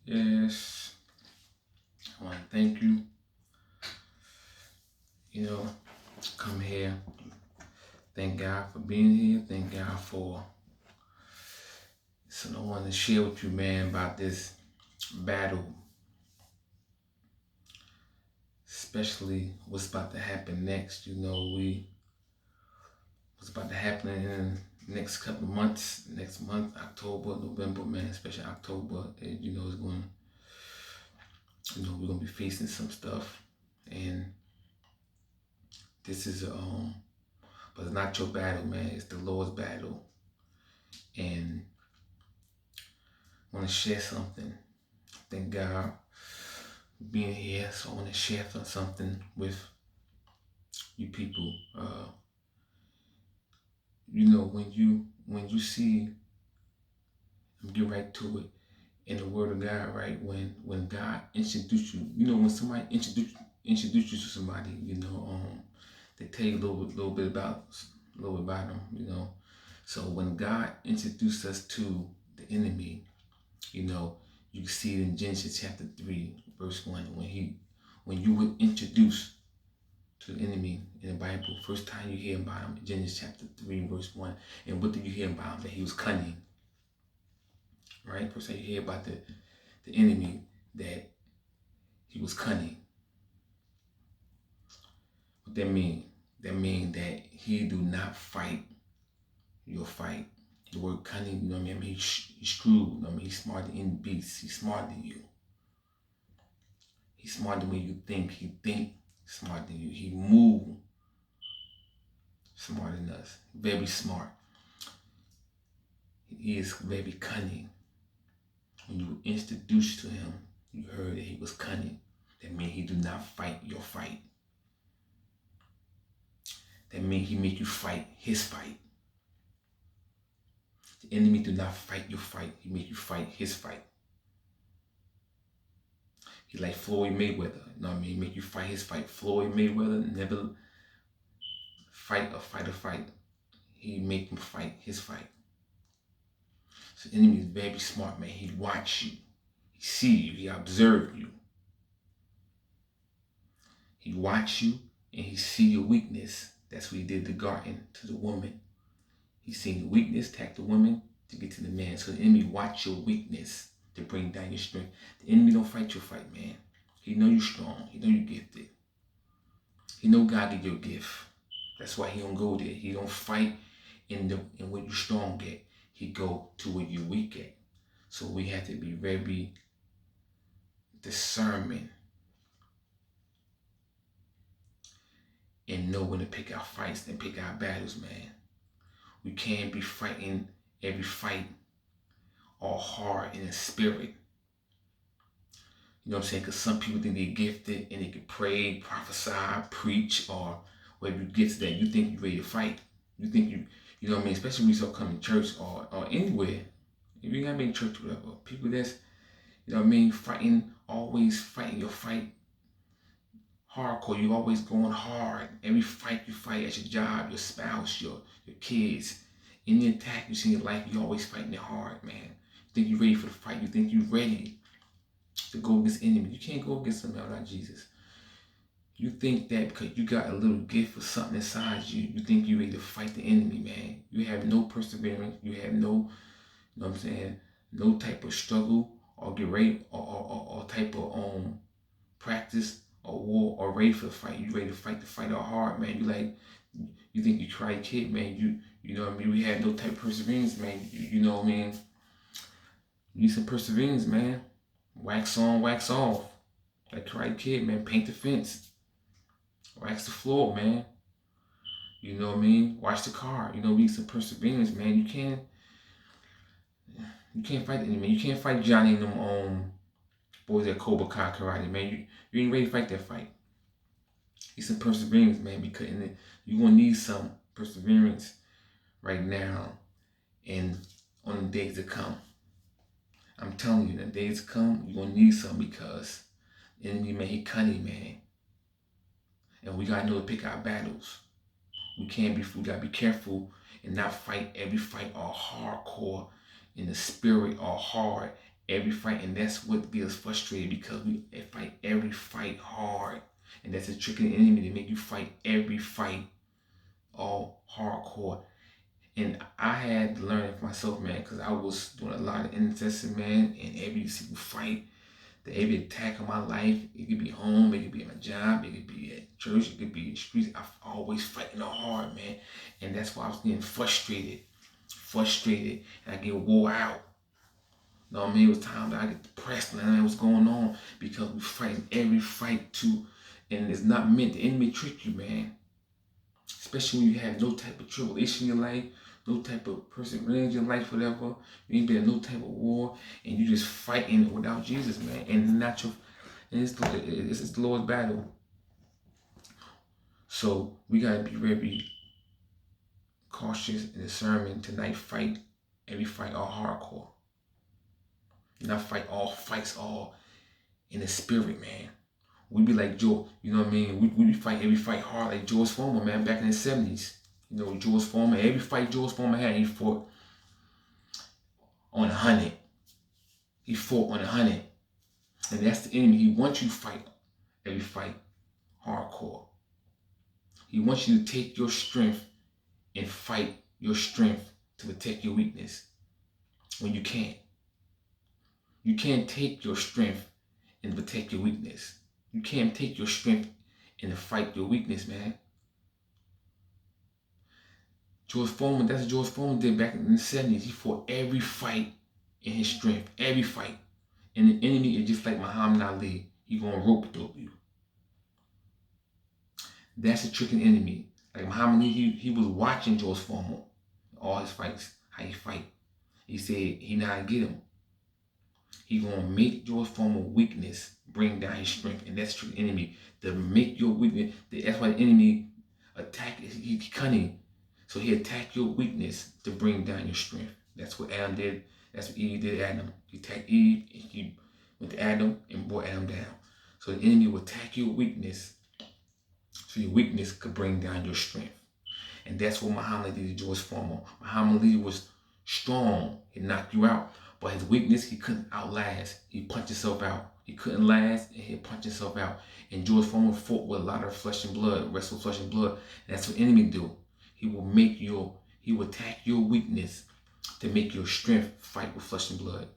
Yes, I want to thank you. You know, come here. Thank God for being here. Thank God for. So I want to share with you, man, about this battle, especially what's about to happen next. What's about to happen in the next couple of months. Next month, October, November, man, especially October. It's going. We're gonna be facing some stuff, and this is but it's not your battle, man. It's the Lord's battle, and I want to share something. Thank God for being here. So I want to share something with you people. When you see, I'm get right to it in the Word of God, right? When God introduce you, when somebody introduce you to somebody, they tell you a little bit about them, So when God introduced us to the enemy, you know, you see it in Genesis chapter 3, verse 1, when you were introduced to the enemy in the Bible, first time you hear about him, Genesis chapter 3, verse 1. And what did you hear about him? That he was cunning, right? First time you hear about the enemy, that he was cunning. What that mean? That mean that he do not fight your fight. The word cunning, you know what I mean? He's shrewd, he's smarter than any beast. He's smarter than you. He's smarter than the way you think. He think smarter than you. He move smarter than us. Very smart. He is very cunning. When you were introduced to him, you heard that he was cunning. That means he do not fight your fight. That means he make you fight his fight. The enemy do not fight your fight. He make you fight his fight. He like Floyd Mayweather. You know what I mean? He make you fight his fight. Floyd Mayweather never fight a fight. He make him fight his fight. So the enemy is very smart, man. He watch you. He see you. He observe you. He watch you and he see your weakness. That's what he did the garden to the woman. He seen the weakness, attack the woman to get to the man. So the enemy watch your weakness to bring down your strength. The enemy don't fight your fight, man. He know you strong. He know you gifted. He know God give you a gift. That's why he don't go there. He don't fight in where you strong at. He go to where you weak at. So we have to be very discernment and know when to pick our fights and pick our battles, man. We can't be fighting every fight all hard in the spirit. You know what I'm saying? Because some people think they're gifted and they can pray, prophesy, preach, or whatever you get to that, you think you're ready to fight. You think you know what I mean? Especially when you start coming to church or anywhere. If you gotta be in church or whatever. People that's, you know what I mean, always fighting your fight hardcore. You always going hard. Every fight you fight at your job, your spouse, your kids. Any attack you see in your life, you always fighting it hard, man. You think you're ready for the fight. You think you're ready to go against enemy. You can't go against them without Jesus. You think that because you got a little gift or something inside you, you think you're ready to fight the enemy, man. You have no perseverance. You have no, you know what I'm saying, no type of struggle or get ready or type of practice or war or ready for the fight. You ready to fight the fight all hard, man. You think you Karate Kid, man. You know what I mean? We had no type of perseverance, man. You know what I mean? You need some perseverance, man. Wax on, wax off. Like Karate Kid, man. Paint the fence. Wax the floor, man. You know what I mean? Watch the car. We need some perseverance, man. You can't fight the enemy. You can't fight Johnny and them boys at Cobra Kai Karate, man. You ain't ready to fight that fight. Need some perseverance, man, because you're gonna need some perseverance right now and on the days to come. I'm telling you, the days to come, you're gonna need some because the enemy, man, he cunning, man. And we gotta know to pick our battles. We gotta be careful and not fight every fight all hardcore in the spirit or hard every fight, and that's what gets us frustrated because we fight every fight hard, and that's a trick of the enemy to make you fight every fight all hardcore. And I had to learn it for myself, man, because I was doing a lot of intercession, man, and every single fight, every attack on my life, it could be home, it could be at my job, it could be at church, it could be in the streets. I always fighting hard, man, and that's why I was getting frustrated, and I get wore out. You know what I mean? It was time that I get depressed and I know what's going on because we fighting every fight too, and it's not meant. The enemy trick you, man. Especially when you have no type of tribulation in your life, no type of perseverance in your life, whatever. You ain't been in no type of war, and you just fighting without Jesus, man. And not your, and it's the Lord's battle. So we gotta be very cautious in the sermon tonight. Fight every fight all hardcore. Not fight all fights all in the spirit, man. We be like Joe, you know what I mean? We fight every fight hard like George Foreman, man, back in the 70s. You know, George Foreman, every fight George Foreman had, he fought on 100. He fought on 100. And that's the enemy. He wants you to fight every fight hardcore. He wants you to take your strength and fight your strength to protect your weakness when you can't. You can't take your strength and protect your weakness. You can't take your strength and fight your weakness, man. George Foreman, that's what George Foreman did back in the 70s. He fought every fight in his strength, every fight. And the enemy is just like Muhammad Ali. He gonna rope dope you. That's a trick of the enemy. Like Muhammad Ali, he was watching George Foreman, all his fights, how he fight. He said he know how to get him. He gonna make George Foreman weakness bring down his strength, and that's the trick of the enemy. To make your weakness. That's why the enemy attack. He's cunning. So he attacked your weakness to bring down your strength. That's what Adam did. That's what Eve did to Adam. He attacked Eve, and he went to Adam and brought Adam down. So the enemy will attack your weakness, so your weakness could bring down your strength. And that's what Muhammad did to George Foreman. Muhammad Ali was strong. He knocked you out. But his weakness, he couldn't outlast. He punched himself out. He couldn't last, and he punched himself out. And George Foreman fought with a lot of flesh and blood, wrestled flesh and blood. And that's what the enemy do. He will attack your weakness to make your strength fight with flesh and blood.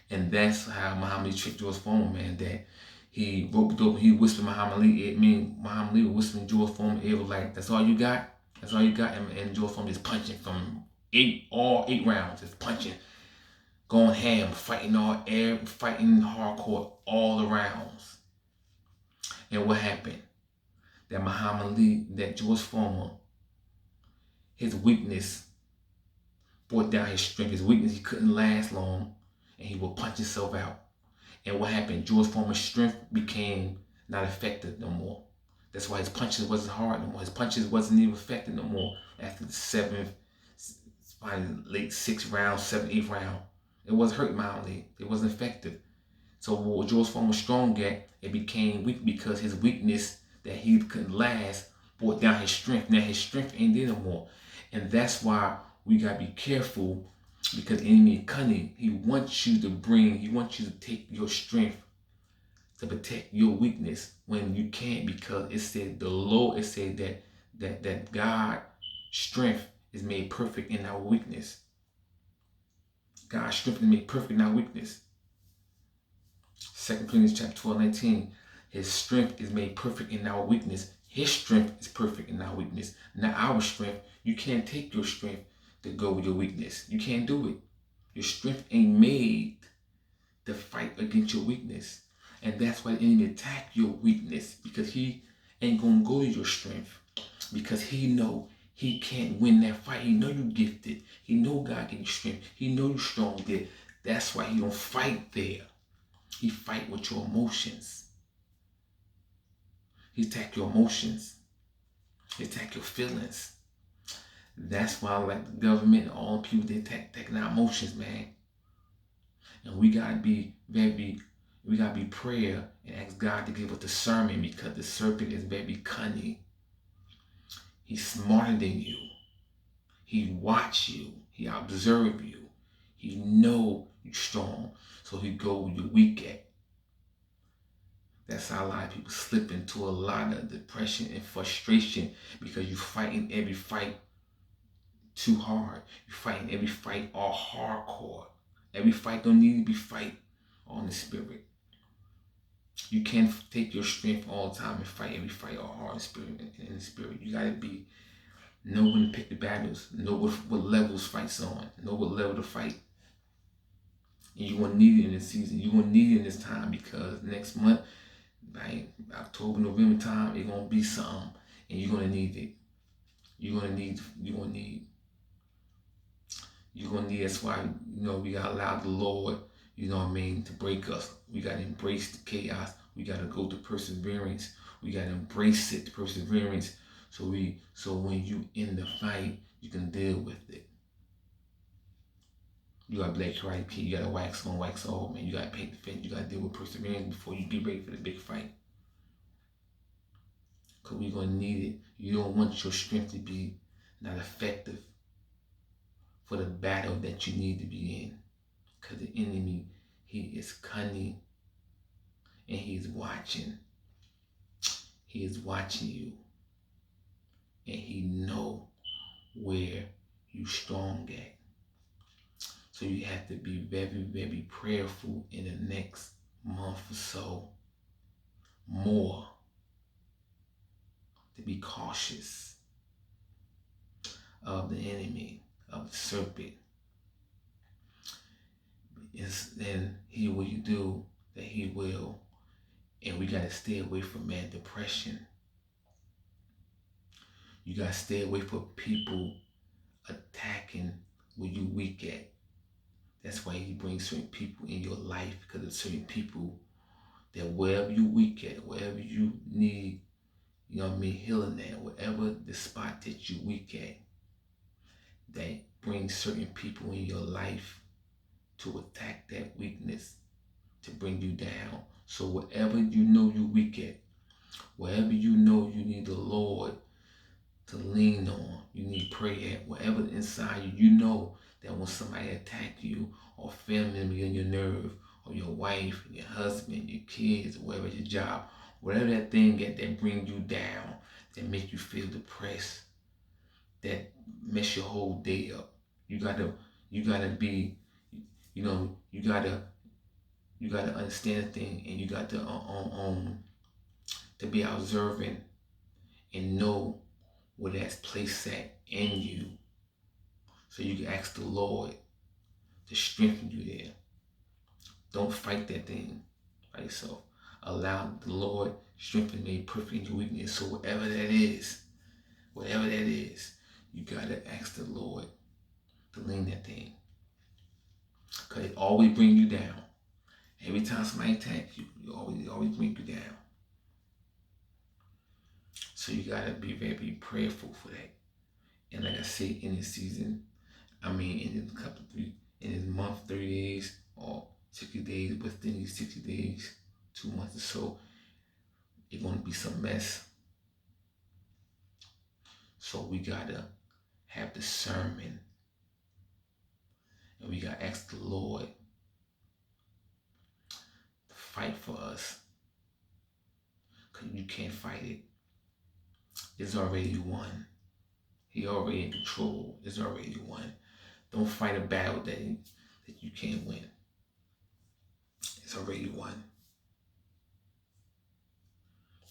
And that's how Muhammad Ali tricked George Foreman, man, that he roped up, he whispered Muhammad Ali, Muhammad Ali was whispering George Foreman, it was like, that's all you got? That's all you got? And George Foreman just punching from all eight rounds, just punching, going ham, fighting hardcore all the rounds. And what happened? That Muhammad Ali, that George Foreman, his weakness brought down his strength. His weakness, he couldn't last long, and he would punch himself out. And what happened? George Foreman's strength became not effective no more. That's why his punches wasn't hard no more. His punches wasn't even effective no more after the seventh, late 6th round, 7th, 8th round. It wasn't hurting Muhammad Ali. It wasn't effective. So what George Foreman was strong at, it became weak because his weakness that he couldn't last brought down his strength. Now his strength ain't there no more. And that's why we gotta be careful, because the enemy is cunning. He wants you to take your strength to protect your weakness when you can't, because it said that God's strength is made perfect in our weakness. God's strength is made perfect in our weakness. 2 Corinthians chapter 12:19. His strength is made perfect in our weakness. His strength is perfect in our weakness, not our strength. You can't take your strength to go with your weakness. You can't do it. Your strength ain't made to fight against your weakness. And that's why the enemy attack your weakness, because he ain't gonna go to your strength, because he know he can't win that fight. He know you gifted. He know God gave you strength. He know you strong there. That's why he don't fight there. He fight with your emotions. He attack your emotions. He attack your feelings. That's why, like the government and all people, they attacking our emotions, man. And we gotta be prayer and ask God to give us discernment, because the serpent is very cunning. He's smarter than you. He watch you. He observe you. He know you strong. So he go where you're weak at. That's how a lot of people slip into a lot of depression and frustration because you're fighting every fight too hard. You're fighting every fight all hardcore. Every fight don't need to be fight on the spirit. You can't take your strength all the time and fight every fight all hard in the spirit. You gotta know when to pick the battles, know what levels fights on, know what level to fight. And you won't need it in this season. You won't need it in this time because next month, like October, November time, it's gonna be something, and you're gonna need it. You're gonna need. That's why we gotta allow the Lord, to break us. We gotta embrace the chaos. We gotta go to perseverance. We gotta embrace it, the perseverance. So when you in the fight, you can deal with it. You gotta be like Karate Kid. You gotta wax on, wax off, man. You gotta paint the fence. You gotta deal with perseverance before you get ready for the big fight. Cause we're gonna need it. You don't want your strength to be not effective for the battle that you need to be in. Cause the enemy, he is cunning and he's watching. He is watching you. And he know where you strong at. So you have to be very, very prayerful in the next month or so. More. To be cautious of the enemy, of the serpent. Then he will do that he will. And we gotta stay away from depression. You gotta stay away from people attacking where you weak at. That's why he brings certain people in your life, because of certain people that wherever you weak at, wherever you need, healing at, whatever the spot that you weak at, that brings certain people in your life to attack that weakness, to bring you down. So whatever you weak at, wherever you need the Lord to lean on, you need prayer at, whatever inside you, that when somebody attack you, or family member in your nerve, or your wife, your husband, your kids, or whatever, your job, whatever that thing that bring you down, that make you feel depressed, that mess your whole day up. You gotta be, you gotta understand the thing, and you got to be observant and know where that's placed at in you, so you can ask the Lord to strengthen you there. Don't fight that thing by yourself. Allow the Lord strengthen me, perfect in your weakness. So whatever that is, you gotta ask the Lord to lean that thing, cause it always bring you down. Every time somebody attacks you, it always bring you down. So you gotta be very prayerful for that. And like I said, in this season, in this month, 30 days or 60 days, within these 60 days, 2 months or so, it's gonna be some mess. So we gotta have discernment, and we gotta ask the Lord to fight for us, cause you can't fight it. It's already won. He already in control. It's already won. Don't fight a battle that you can't win. It's already won.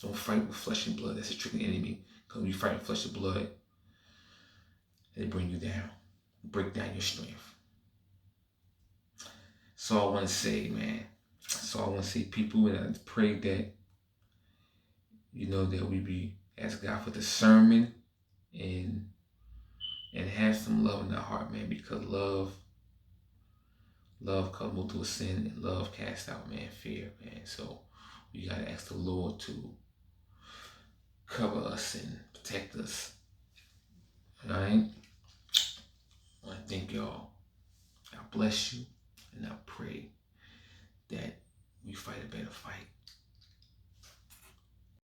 Don't fight with flesh and blood. That's a trick of the enemy. Because when you fight with flesh and blood, they bring you down. Break down your strength. So I want to say, man. So I want to say, people, and I pray that, that we be ask God for discernment and have some love in our heart, man, because love comes to a sin, and love casts out, man, fear, man. So we gotta ask the Lord to cover us and protect us. All right? I want to thank y'all. God bless you, and I pray that we fight a better fight.